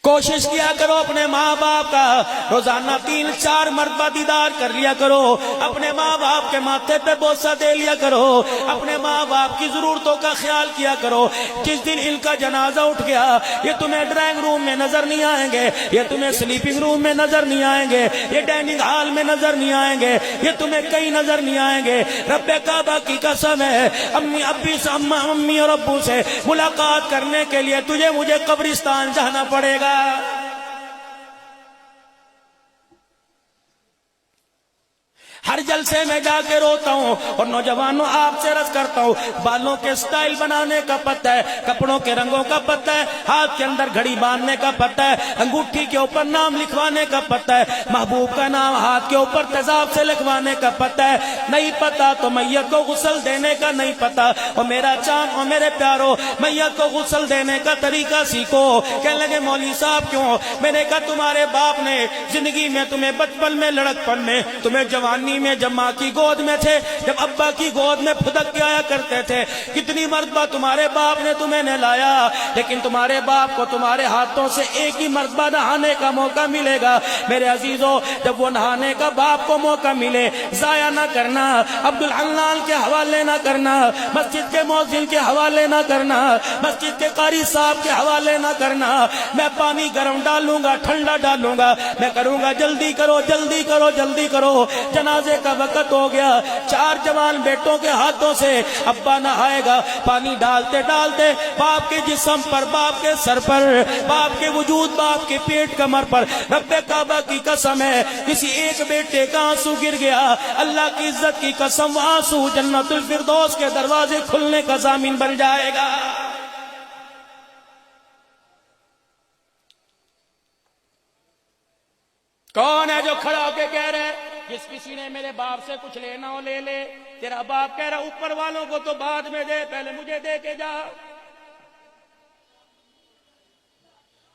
کوشش کیا کرو اپنے ماں باپ کا روزانہ 3-4 مرتبہ دیدار کر لیا کرو، اپنے ماں باپ کے ماتھے پہ بوسہ دے لیا کرو، اپنے ماں باپ کی ضرورتوں کا خیال کیا کرو۔ جس دن ان کا جنازہ اٹھ گیا، یہ تمہیں ڈرائنگ روم میں نظر نہیں آئیں گے، یہ تمہیں سلیپنگ روم میں نظر نہیں آئیں گے، یہ ڈائننگ ہال میں نظر نہیں آئیں گے، یہ تمہیں کہیں نظر نہیں آئیں گے۔ رب کعبہ کی قسم ہے، امی اور ابو سے ملاقات کرنے کے لیے تجھے مجھے قبرستان جانا پڑے گا۔ ہر جلسے میں جا کے روتا ہوں اور نوجوانوں آپ سے عرض کرتا ہوں، بالوں کے سٹائل بنانے کا پتہ ہے، کپڑوں کے رنگوں کا پتہ ہے، ہاتھ کے اندر گھڑی باندھنے کا پتہ ہے، انگوٹھی کے اوپر نام لکھوانے کا پتہ ہے، محبوب کا نام ہاتھ کے اوپر تیزاب سے لکھوانے کا پتہ ہے، نہیں پتہ تو میت کو غسل دینے کا نہیں پتہ۔ اور میرا چاند اور میرے پیارو، میت کو غسل دینے کا طریقہ سیکھو۔ کہنے لگے مولوی صاحب کیوں؟ میں نے کہا تمہارے باپ نے زندگی میں تمہیں بچپن میں لڑکپن میں، تمہیں جوانی میں جب ماں کی گود میں تھے، جب ابا کی گود میں پھدک کے آیا کرتے تھے، کتنی مرتبہ تمہارے باپ نے تمہیں نہلایا، لیکن تمہارے باپ کو تمہارے ہاتھوں سے ایک ہی مرتبہ نہانے کا موقع ملے گا۔ میرے عزیزوں، جب وہ نہانے کا باپ کو موقع ملے، ضائع نہ کرنا، عبدالحنان کے حوالے نہ کرنا، مسجد کے مؤذن کے حوالے نہ کرنا، مسجد کے قاری صاحب کے حوالے نہ کرنا۔ میں پانی گرم ڈالوں گا، ٹھنڈا ڈالوں گا، میں کروں گا جلدی کرو جلدی کرو جلدی کرو، جنازے کا وقت ہو گیا۔ 4 جوان بیٹوں کے ہاتھوں سے ابا نہائے گا، پانی ڈالتے ڈالتے باپ کے جسم پر، باپ کے سر پر، باپ کے وجود، باپ کے پیٹ کمر پر، رب کعبہ کی قسم ہے کسی ایک بیٹے کا آنسو گر گیا، اللہ کی عزت کی قسم وہ آنسو جنت الفردوس کے دروازے کھلنے کا ضامن بن جائے گا۔ کون ہے جو کھڑا ہو کے کہہ رہے جس کسی نے میرے باپ سے کچھ لینا ہو لے لے؟ تیرا باپ کہہ رہا اوپر والوں کو تو بعد میں دے، پہلے مجھے دے کے جا۔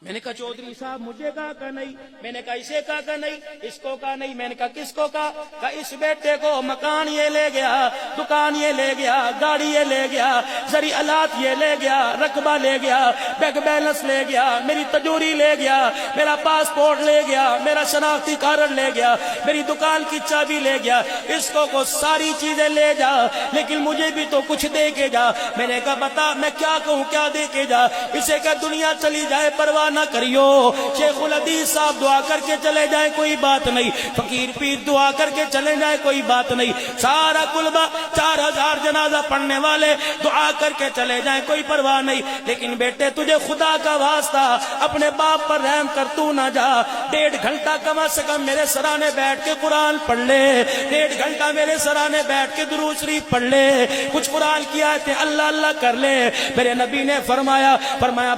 میں نے کہا چودھری صاحب مجھے کہا نہیں، میں نے کہا اسے کہا نہیں، اس کو کہا نہیں، میں نے کہا کس کو کہا اس بیٹے کو مکان یہ لے گیا، دکان یہ لے گیا، گاڑی یہ لے گیا، زرعی آلات یہ لے گیا، رقبہ لے گیا، بینک بیلنس لے گیا، میری تجوری لے گیا، میرا پاسپورٹ لے گیا، میرا شناختی کارڈ لے گیا، میری دکان کی چابی لے گیا، اس کو ساری چیزیں لے جا لیکن مجھے بھی تو کچھ دے کے جا۔ میں نے کہا بتا میں کیا کہوں، کیا دے کے جا؟ اسے کہا دنیا چلی جائے پرواہ نہ کریو، شیخ الحدیث صاحب دعا کر کے چلے جائیں کوئی بات نہیں، فقیر پیر دعا کر کے چلے جائیں کوئی بات نہیں، سارا کلبہ 4000 جنازہ پڑھنے والے دعا کر کے چلے جائیں کوئی پرواہ نہیں، لیکن بیٹے تجھے خدا کا واسطہ اپنے باپ پر رحم کر تو نہ جا، 1.5 گھنٹہ کم از کم میرے سرانے بیٹھ کے قرآن پڑھ لے، 1.5 گھنٹہ میرے سرانے بیٹھ کے درود شریف پڑھ لے، کچھ قرآن کی آیتیں اللہ اللہ کر لے۔ میرے نبی نے فرمایا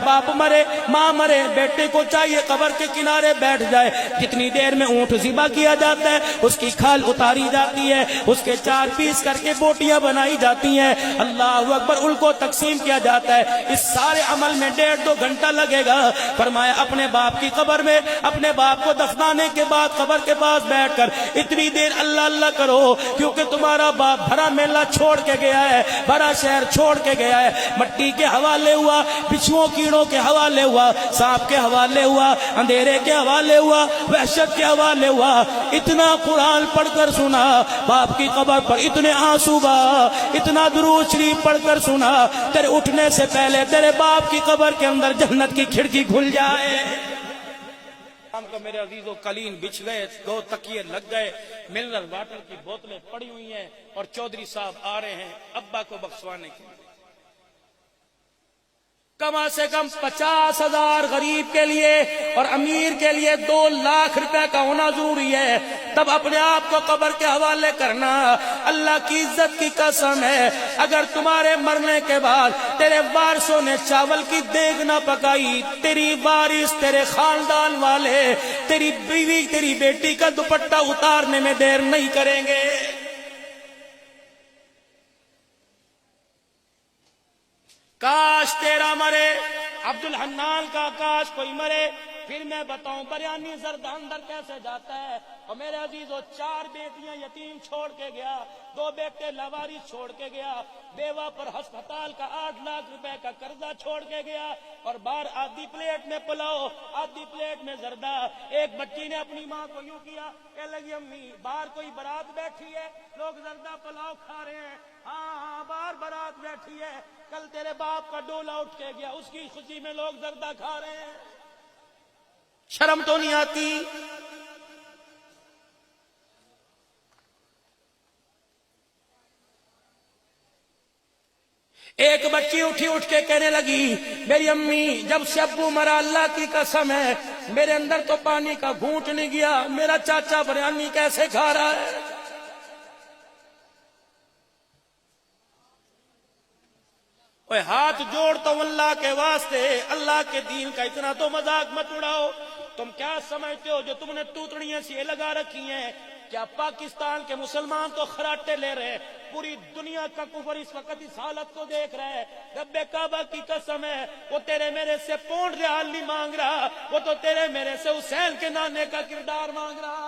باپ مرے، ماں مرے، بیٹے کو چاہیے قبر کے کنارے بیٹھ جائے، جتنی دیر میں اونٹ ذبح کیا جاتا ہے اس کی کھال اتاری جاتی ہے، اس کے 4 پیس کر کے بوٹیاں بنائی جاتی ہیں، اللہ اکبر، ان کو تقسیم کیا جاتا ہے، اس سارے عمل میں 1.5-2 گھنٹہ لگے گا۔ فرمایا اپنے باپ کی قبر میں، اپنے باپ کو دفنانے کے بعد قبر کے پاس بیٹھ کر اتنی دیر اللہ اللہ کرو، کیونکہ تمہارا باپ بھرا میلہ چھوڑ کے گیا ہے، بھرا شہر چھوڑ کے گیا ہے، مٹی کے حوالے ہوا، بچھوؤں کیڑوں کے حوالے ہوا، سانپ کے حوالے ہوا، اندھیرے کے حوالے ہوا، وحشت کے حوالے ہوا، اتنا قرآن پڑھ کر سنا، باپ کی قبر پر اتنے آنسو بہا، اتنا درود شریف پڑھ کر سنا، تیرے اٹھنے سے پہلے تیرے باپ کی قبر کے اندر جنت کی کھڑکی کھل جائے۔ ہم کو میرے عزیزوں قلین بچھ گئے، 2 تکیے لگ گئے، منرل واٹر کی بوتلیں پڑی ہوئی ہیں، اور چودھری صاحب آ رہے ہیں ابا کو بخشوانے کے لیے۔ کم سے کم 50,000 غریب کے لیے اور امیر کے لیے 2 لاکھ روپے کا ہونا ضروری ہے، تب اپنے آپ کو قبر کے حوالے کرنا۔ اللہ کی عزت کی قسم ہے اگر تمہارے مرنے کے بعد تیرے وارثوں نے چاول کی دیگ نہ پکائی، تیری وارث، تیرے خاندان والے، تیری بیوی، تیری بیٹی کا دوپٹہ اتارنے میں دیر نہیں کریں گے۔ کاش تیرا مرے عبد الحنان کا کاش کوئی مرے پھر میں بتاؤں بریانی زردہ اندر کیسے جاتا ہے. اور میرے عزیزو 4 بیٹیاں یتیم چھوڑ کے گیا, 2 بیٹے لاوارث چھوڑ کے گیا, بیوہ پر ہسپتال کا 8 لاکھ روپے کا قرضہ چھوڑ کے گیا, اور باہر آدھی پلیٹ میں پلاؤ آدھی پلیٹ میں زردہ. ایک بچی نے اپنی ماں کو یوں کیا, کہنے لگی امی باہر کوئی بارات بیٹھی ہے, لوگ زردہ پلاؤ کھا رہے ہیں. ہاں باہر بارات بیٹھی ہے, کل تیرے باپ کا ڈولا اٹھ کے گیا, اس کی خوشی میں لوگ زردہ کھا رہے ہیں. شرم تو نہیں آتی؟ ایک بچی اٹھ کے کہنے لگی میری امی جب سے ابو مرا اللہ کی قسم ہے میرے اندر تو پانی کا گھونٹ نہیں گیا, میرا چاچا بریانی کیسے کھا رہا ہے. اوے ہاتھ جوڑ تو اللہ کے واسطے, اللہ کے دین کا اتنا تو مذاق مت اڑاؤ. تم کیا سمجھتے ہو جو تم نے توتڑیاں سی لگا رکھی ہیں, کیا پاکستان کے مسلمان تو خراٹے لے رہے ہیں؟ پوری دنیا کا کفر اس وقت اس حالت کو دیکھ رہا ہے. رب کعبہ کی قسم ہے وہ تیرے میرے سے پونڈ ریال نہیں مانگ رہا, وہ تو تیرے میرے سے حسین کے نانے کا کردار مانگ رہا.